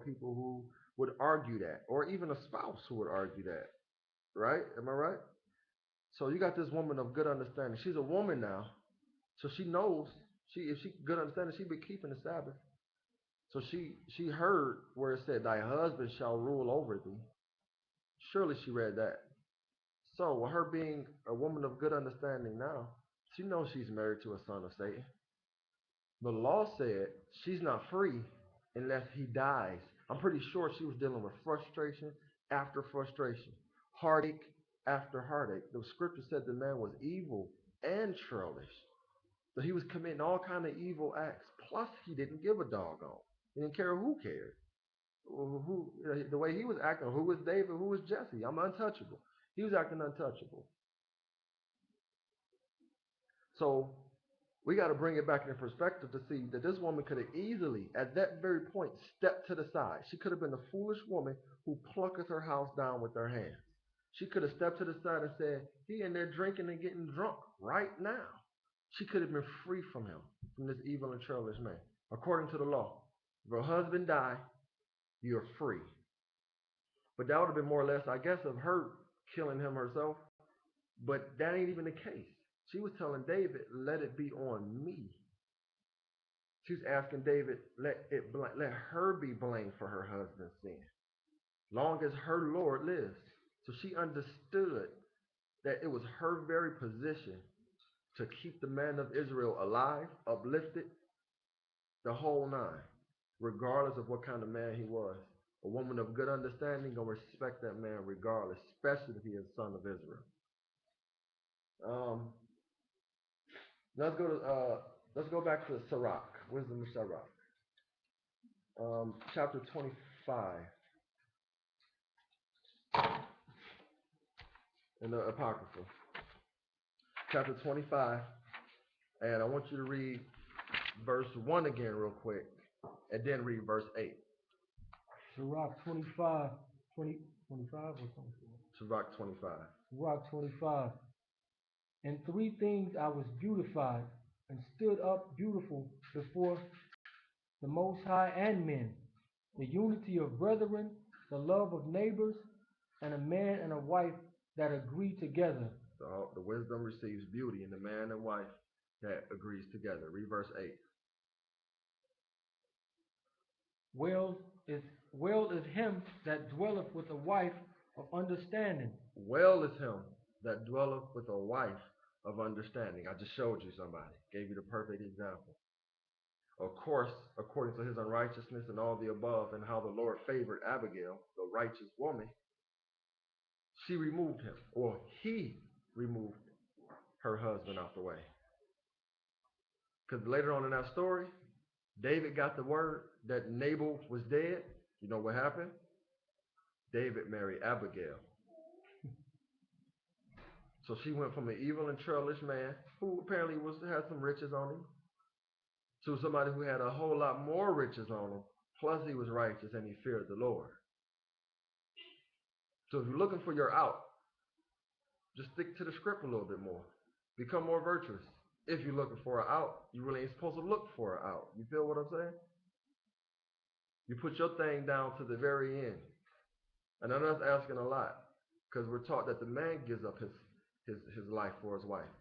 people who would argue that, or even a spouse who would argue that, right? Am I right? So you got this woman of good understanding. She's a woman now, so she knows she if she good understanding, she be keeping the Sabbath. So she heard where it said, "Thy husband shall rule over thee." Surely she read that. So with her being a woman of good understanding now, she knows she's married to a son of Satan. The law said she's not free unless he dies. I'm pretty sure she was dealing with frustration after frustration, heartache after heartache. The scripture said the man was evil and churlish. So he was committing all kind of evil acts. Plus, he didn't give a doggone. He didn't care who cared. Who the way he was acting. Who was David? Who was Jesse? I'm untouchable. He was acting untouchable. So we got to bring it back into perspective to see that this woman could have easily, at that very point, stepped to the side. She could have been the foolish woman who plucketh her house down with her hands. She could have stepped to the side and said, "He in there drinking and getting drunk right now." She could have been free from him, from this evil and churlish man. According to the law, if her husband died, you're free. But that would have been more or less, I guess, of her killing him herself. But that ain't even the case. She was telling David, "Let it be on me." She's asking David, let her be blamed for her husband's sin, long as her Lord lives. So she understood that it was her very position to keep the man of Israel alive, uplifted, the whole nine, regardless of what kind of man he was. A woman of good understanding gonna respect that man regardless, especially if he is son of Israel. Um, let's go to let's go back to Sirach, Wisdom of Sirach, chapter 25 in the Apocrypha, chapter 25, and I want you to read verse 1 again real quick, and then read verse 8. Sirach 25, 20, 25 or 24? Sirach 25. Sirach 25. In three things I was beautified and stood up beautiful before the Most High and men: the unity of brethren, the love of neighbors, and a man and a wife that agree together. The wisdom receives beauty in the man and wife that agrees together. Read verse 8. Well is well is him that dwelleth with a wife of understanding. Well is him that dwelleth with a wife of understanding. I just showed you somebody, gave you the perfect example. Of course, according to his unrighteousness and all the above, and how the Lord favored Abigail, the righteous woman, she removed him, or he removed her husband out the way. Because later on in that story, David got the word that Nabal was dead. You know what happened? David married Abigail. So she went from an evil and churlish man who apparently had some riches on him to somebody who had a whole lot more riches on him. Plus, he was righteous and he feared the Lord. So if you're looking for your out, just stick to the script a little bit more. Become more virtuous. If you're looking for an out, you really ain't supposed to look for an out. You feel what I'm saying? You put your thing down to the very end. And I know that's asking a lot, because we're taught that the man gives up his life for his wife.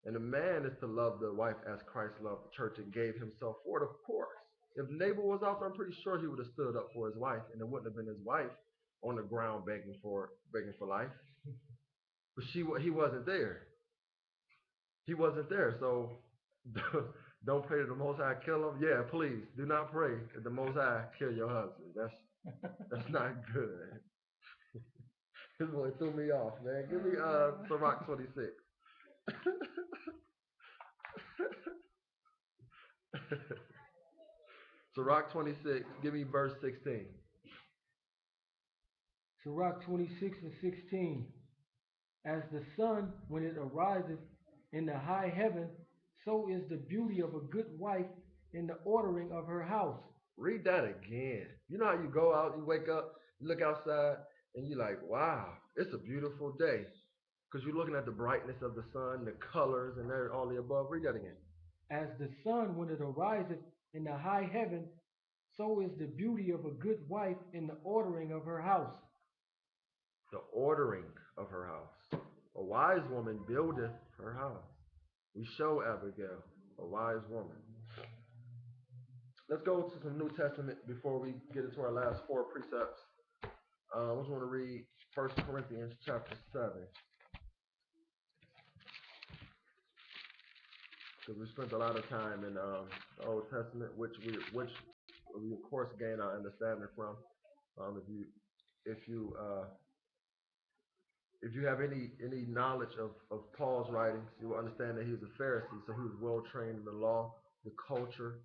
And the man is to love the wife as Christ loved the church and gave himself for it, of course. If Nabal was out there, I'm pretty sure he would have stood up for his wife, and it wouldn't have been his wife on the ground begging for life. But he wasn't there. He wasn't there. So don't pray that the Most High kill him. Yeah, please do not pray that the Most High kill your husband. That's not good. This boy threw me off, man. Give me Sirach 26. Sirach 26, give me verse 16. Sirach 26 and 16. As the sun when it ariseth in the high heaven, so is the beauty of a good wife in the ordering of her house. Read that again. You know how you go out, you wake up, you look outside, and you're like, wow, it's a beautiful day. Because you're looking at the brightness of the sun, the colors, and all the above. Read that again. As the sun when it ariseth in the high heaven, so is the beauty of a good wife in the ordering of her house. The ordering of her house. A wise woman buildeth her house. We show Abigail, a wise woman. Let's go to some New Testament before we get into our last four precepts. I just want to read 1 Corinthians chapter 7. Because we spent a lot of time in the Old Testament, which we of course gain our understanding from. If you have any knowledge of Paul's writings, you will understand that he was a Pharisee, so he was well trained in the law, the culture,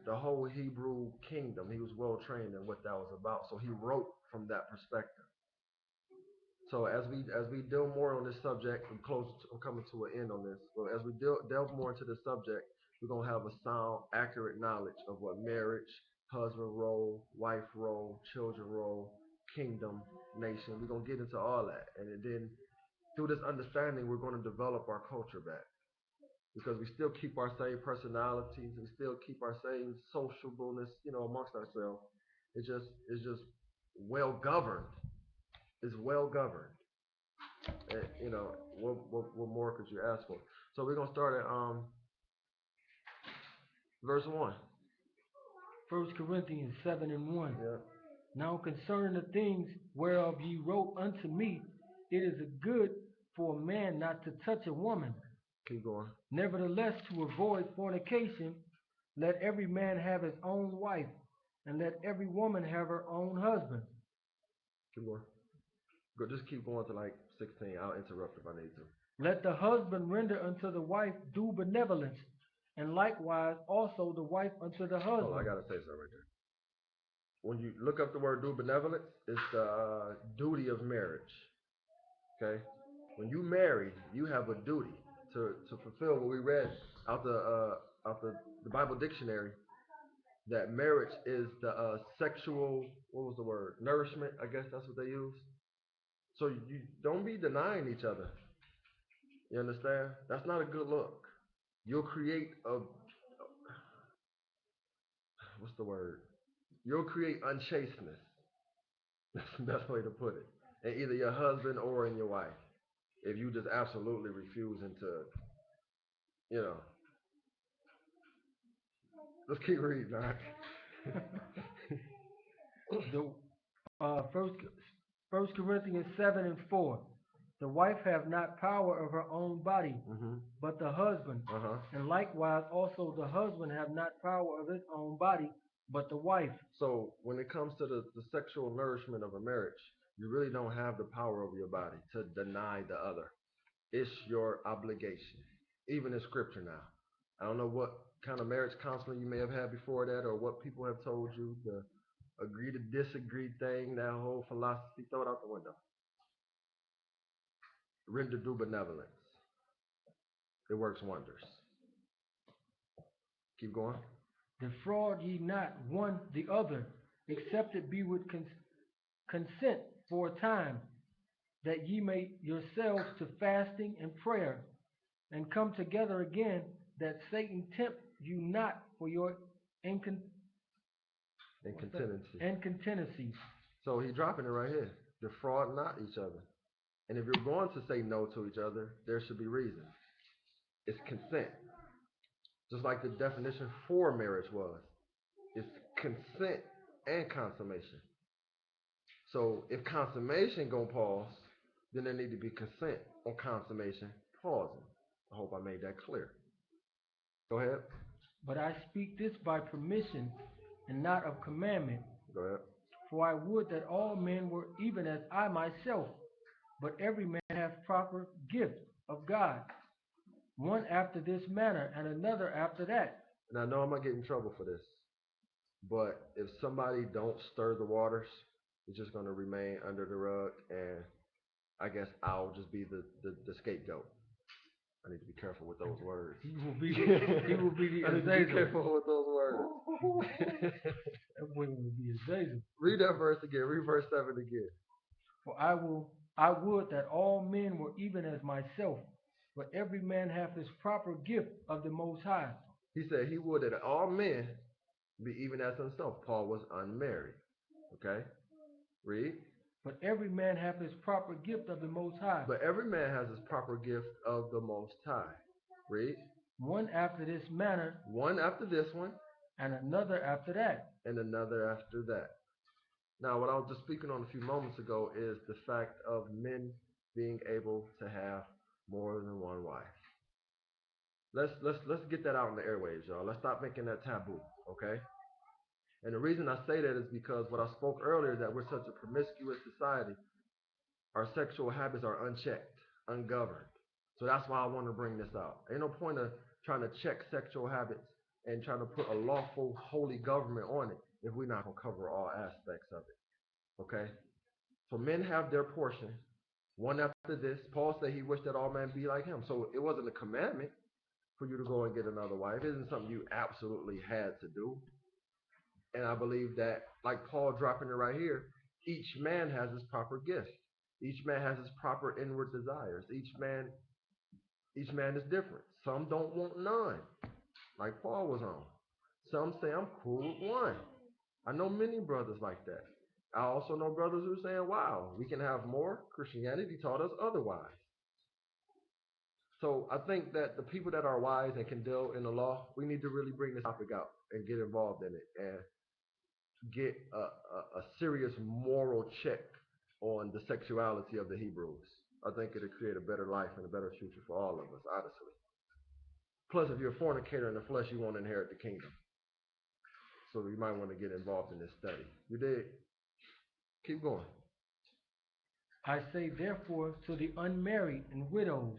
the whole Hebrew kingdom. He was well trained in what that was about, so he wrote from that perspective. So as we delve more on this subject, I'm coming to an end on this. So as we delve more into this subject, we're gonna have a sound, accurate knowledge of what marriage, husband role, wife role, children role, kingdom, nation. We're gonna get into all that, and then through this understanding, we're gonna develop our culture back because we still keep our same personalities, we still keep our same sociableness, amongst ourselves. It's just well governed. It's well governed. And, what more could you ask for? So we're gonna start at verse 1. 1 Corinthians 7 and 1. Yeah. Now concerning the things whereof ye wrote unto me, it is good for a man not to touch a woman. Keep going. Nevertheless, to avoid fornication, let every man have his own wife, and let every woman have her own husband. Keep going. Go, just keep going to like 16. I'll interrupt if I need to. Let the husband render unto the wife due benevolence, and likewise also the wife unto the husband. Oh, I gotta say something right there. When you look up the word due benevolence, it's the duty of marriage. Okay? When you marry, you have a duty to fulfill what we read out the Bible dictionary, that marriage is the sexual, what was the word? Nourishment, I guess that's what they use. So you don't be denying each other. You understand? That's not a good look. You'll create what's the word? You'll create unchasteness. That's the best way to put it. In either your husband or in your wife. If you just absolutely refusing to, let's keep reading, all right? First Corinthians 7 and 4. The wife have not power of her own body, but the husband. And likewise also the husband have not power of his own body, but the wife. So when it comes to the sexual nourishment of a marriage, you really don't have the power over your body to deny the other. It's your obligation. Even in scripture now. I don't know what kind of marriage counseling you may have had before that, or what people have told you, the agree to disagree thing, that whole philosophy, throw it out the window. Render due benevolence. It works wonders. Keep going. Defraud ye not one the other, except it be with consent for a time, that ye may yourselves to fasting and prayer, and come together again, that Satan tempt you not for your incontinency. So he's dropping it right here. Defraud not each other. And if you're going to say no to each other, there should be reason. It's consent. Just like the definition for marriage was. It's consent and consummation. So if consummation gonna pause, then there need to be consent on consummation pausing. I hope I made that clear. Go ahead. But I speak this by permission and not of commandment. Go ahead. For I would that all men were even as I myself, but every man hath proper gift of God, one after this manner, and another after that. And I know I'm gonna get in trouble for this, but if somebody don't stir the waters, it's just gonna remain under the rug, and I guess I'll just be the scapegoat. I need to be careful with those words. He will be the I need to be careful with those words. That boy will be Azazel. Read that verse again. Read verse 7 again. For I would that all men were even as myself, but every man hath his proper gift of the Most High. He said he would that all men Be even as himself. Paul was unmarried. Okay? Read. But every man hath his proper gift of the Most High, But every man has his proper gift of the Most High. Read. one after this manner, One after this one, and another after that. and another after that. Now, what I was just speaking on a few moments ago is the fact of men being able to have more than one wife. Let's get that out in the airwaves, y'all. Let's stop making that taboo, okay? And the reason I say that is because what I spoke earlier, that we're such a promiscuous society, our sexual habits are unchecked, ungoverned. So that's why I want to bring this out. Ain't no point of trying to check sexual habits and trying to put a lawful, holy government on it if we're not going to cover all aspects of it. Okay? So men have their portion. One after this. Paul said he wished that all men be like him. So it wasn't a commandment for you to go and get another wife. It isn't something you absolutely had to do. And I believe that, like Paul dropping it right here, each man has his proper gift. Each man has his proper inward desires. Each man is different. Some don't want none, like Paul was on. Some say I'm cool with one. I know many brothers like that. I also know brothers who are saying, wow, we can have more. Christianity taught us otherwise. So I think that the people that are wise and can deal in the law, we need to really bring this topic out and get involved in it and get a serious moral check on the sexuality of the Hebrews. I think it'll create a better life and a better future for all of us, honestly. Plus, if you're a fornicator in the flesh, you won't inherit the kingdom. So you might want to get involved in this study. You did. Keep going. I say therefore to the unmarried and widows,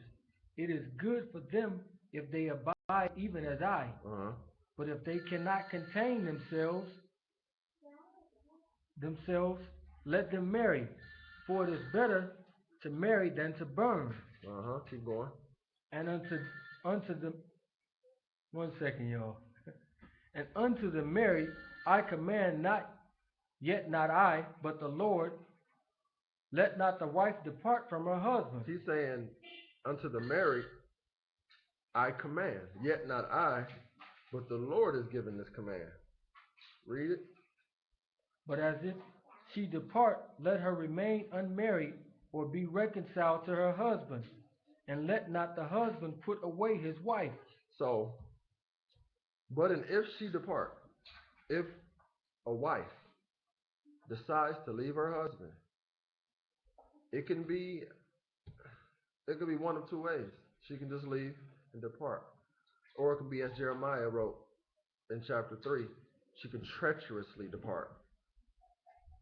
it is good for them if they abide even as I. But if they cannot contain themselves, let them marry, for it is better to marry than to burn. Keep going. And unto the one second, y'all. And unto the married I command not, yet not I, but the Lord, let not the wife depart from her husband. He's saying, unto the married I command, yet not I, but the Lord has given this command. Read it. But as if she depart, let her remain unmarried, or be reconciled to her husband, and let not the husband put away his wife. So, but an if she depart, if a wife decides to leave her husband, it can be one of two ways. She can just leave and depart. Or it can be as Jeremiah wrote in chapter 3, she can treacherously depart.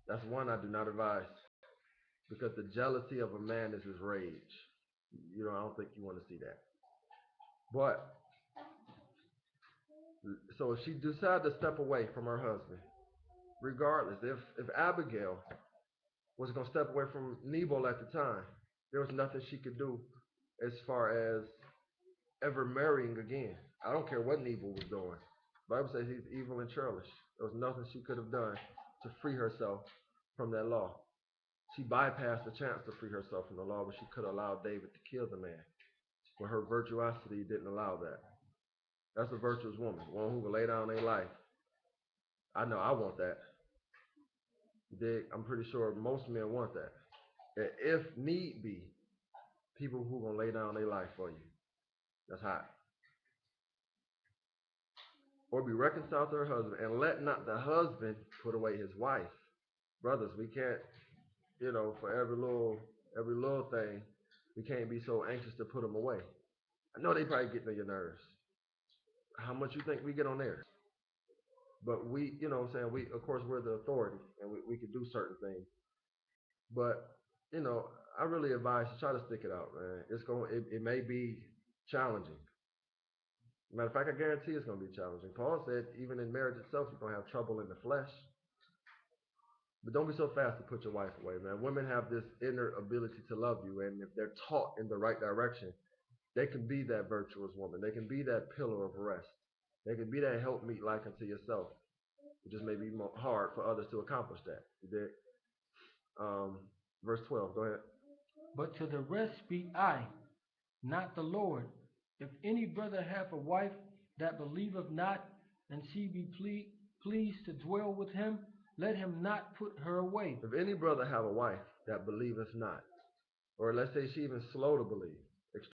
That's one I do not advise. Because the jealousy of a man is his rage. I don't think you want to see that. But, so if she decides to step away from her husband, regardless, if Abigail was going to step away from Nabal at the time, there was nothing she could do as far as ever marrying again. I don't care what Nabal was doing. The Bible says he's evil and churlish. There was nothing she could have done to free herself from that law. She bypassed the chance to free herself from the law, but she could have allowed David to kill the man. But her virtuosity didn't allow that. That's a virtuous woman, one who will lay down their life. I know I want that. I'm pretty sure most men want that. And if need be, people who are going to lay down their life for you. That's hot. Or be reconciled to her husband, and let not the husband put away his wife. Brothers, we can't, for every little thing, we can't be so anxious to put them away. I know they probably get on your nerves. How much you think we get on theirs? But we, of course, we're the authority, and we can do certain things. But, I really advise you try to stick it out, man. It may be challenging. Matter of fact, I guarantee it's going to be challenging. Paul said, even in marriage itself, you're going to have trouble in the flesh. But don't be so fast to put your wife away, man. Women have this inner ability to love you, and if they're taught in the right direction, they can be that virtuous woman. They can be that pillar of rest. They can be that helpmeet like unto yourself. It just may be more hard for others to accomplish that. You did? Verse 12, go ahead. But to the rest speak I, not the Lord. If any brother hath a wife that believeth not, and she be pleased to dwell with him, let him not put her away. If any brother have a wife that believeth not, or let's say she even slow to believe,